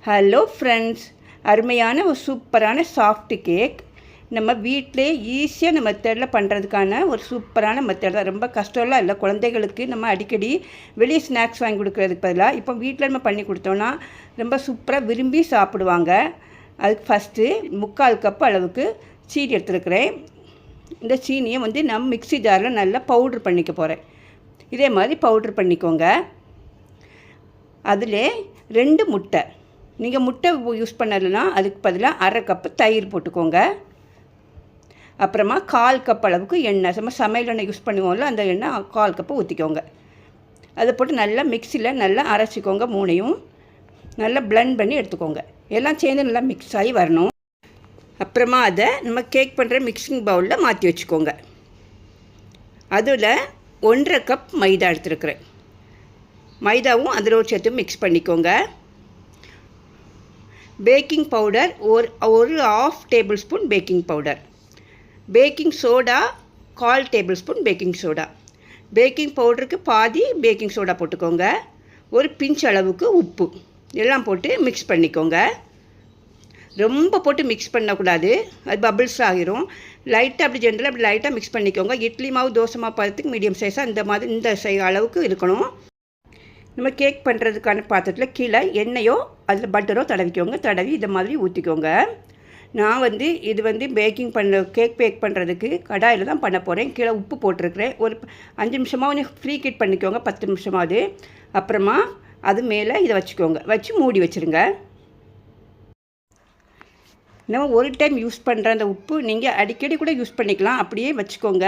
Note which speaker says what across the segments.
Speaker 1: Hello friends, அருமையான ஒரு சூப்பரான சாஃப்ட் கேக் நம்ம வீட்டிலே ஈஸியாக நம்ம மெத்தடில் பண்ணுறதுக்கான ஒரு சூப்பரான மெத்தட் தான். ரொம்ப கஷ்டம்லாம் இல்லை. குழந்தைகளுக்கு நம்ம அடிக்கடி வெளியே ஸ்நாக்ஸ் வாங்கி கொடுக்குறதுக்கு பதிலாக இப்போ வீட்டில் நம்ம பண்ணி கொடுத்தோன்னா ரொம்ப சூப்பராக விரும்பி சாப்பிடுவாங்க. அதுக்கு ஃபஸ்ட்டு 3/4 கப் அளவுக்கு சீனி எடுத்துருக்கிறேன். இந்த சீனியை நான் மிக்ஸி ஜாரில் நல்லா பவுட்ரு பண்ணிக்க போகிறேன். இதே மாதிரி பவுட்ரு பண்ணிக்கோங்க. அதில் 2 முட்டை, நீங்கள் முட்டை யூஸ் பண்ணலைன்னா அதுக்கு பதிலாக 1/2 கப்பு தயிர் போட்டுக்கோங்க. அப்புறமா 1/4 கப் அளவுக்கு எண்ணெய், நம்ம சமையல் எண்ணெய் யூஸ் பண்ணுவோம்ல, அந்த எண்ணெய் 1/4 கப்பு ஊற்றிக்கோங்க. அதை போட்டு நல்லா மிக்சியில் நல்லா அரைச்சிக்கோங்க. 3ஐயும் நல்லா பிளெண்ட் பண்ணி எடுத்துக்கோங்க. எல்லாம் சேர்ந்து நல்லா மிக்ஸ் ஆகி வரணும். அப்புறமா அதை நம்ம கேக் பண்ணுற மிக்சிங் பவுலில் மாற்றி வச்சுக்கோங்க. அதில் 1/2 கப் மைதா எடுத்துருக்குறேன். மைதாவும் அதில் சேர்த்து மிக்ஸ் பண்ணிக்கோங்க. பேக்கிங் பவுடர் ஒரு 1/2 table spoon baking powder. Baking soda 1/4 table spoon baking soda. Baking பவுடருக்கு பாதி பேக்கிங் சோடா போட்டுக்கோங்க. ஒரு பிஞ்ச் அளவுக்கு உப்பு எல்லாம் போட்டு மிக்ஸ் பண்ணிக்கோங்க. ரொம்ப போட்டு மிக்ஸ் பண்ணக்கூடாது, அது பபிள்ஸ் ஆகிரும். லைட்டாக அப்படி ஜென்ரலாக அப்படி லைட்டாக மிக்ஸ் பண்ணிக்கோங்க. இட்லி மாவு தோசை மாவு பதத்துக்கு மீடியம் சைஸாக இந்த அளவுக்கு இருக்கணும். நம்ம கேக் பண்ணுறதுக்கான பாத்திரத்தில் கீழே எண்ணெயோ அதில் பட்டரோ தடவிக்கோங்க. தடவி இதை மாதிரி ஊற்றிக்கோங்க. நான் இது கேக் பேக் பண்ணுறதுக்கு கடாயில் தான் பண்ண போகிறேன். கீழே உப்பு போட்டிருக்கிறேன். ஒரு 5 நிமிஷமாக ஃப்ரீ ஹீட் பண்ணிக்கோங்க, 10 நிமிஷமாவது. அப்புறமா அது மேலே இதை வச்சுக்கோங்க, வச்சு மூடி வச்சுருங்க. நம்ம ஒரு டைம் யூஸ் பண்ணுற அந்த உப்பு நீங்கள் அடிக்கடி கூட யூஸ் பண்ணிக்கலாம். அப்படியே வச்சுக்கோங்க.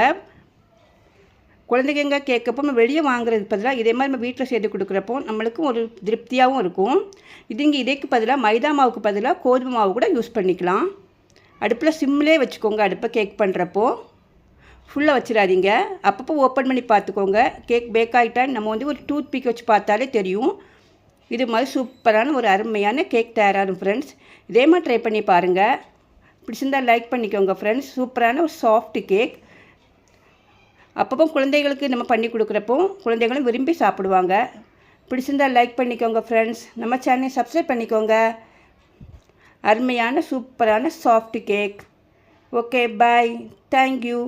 Speaker 1: குழந்தைங்க கேட்கப்போ நம்ம வெளியே வாங்குறதுக்கு பதிலாக இதே மாதிரி நம்ம வீட்டில் செய்து கொடுக்குறப்போ நம்மளுக்கும் ஒரு திருப்தியாகவும் இருக்கும். இதுக்கு பதிலாக மைதா மாவுக்கு பதிலாக கோதுமை மாவு கூட யூஸ் பண்ணிக்கலாம். அடுப்பில் சிம்மிலே வச்சுக்கோங்க. அடுப்பை கேக் பண்ணுறப்போ ஃபுல்லாக வச்சிடாதீங்க. அப்பப்போ ஓப்பன் பண்ணி பார்த்துக்கோங்க. கேக் பேக் ஆகிட்டான்னு நம்ம ஒரு டூத் பிக் வச்சு பார்த்தாலே தெரியும். இது மாதிரி சூப்பரான ஒரு அருமையான கேக் தயாராகும் ஃப்ரெண்ட்ஸ். இதே மாதிரி ட்ரை பண்ணி பாருங்கள். பிடிச்சிருந்தால் லைக் பண்ணிக்கோங்க ஃப்ரெண்ட்ஸ். சூப்பரான ஒரு சாஃப்ட் கேக். அப்பப்போ குழந்தைகளுக்கு நம்ம பண்ணி கொடுக்குறப்போ குழந்தைகளும் விரும்பி சாப்பிடுவாங்க. பிடிச்சிருந்தால் லைக் பண்ணிக்கோங்க ஃப்ரெண்ட்ஸ். நம்ம சேனலை சப்ஸ்கிரைப் பண்ணிக்கோங்க. அருமையான சூப்பரான சாஃப்ட் கேக். ஓகே, பாய், தேங்க்யூ.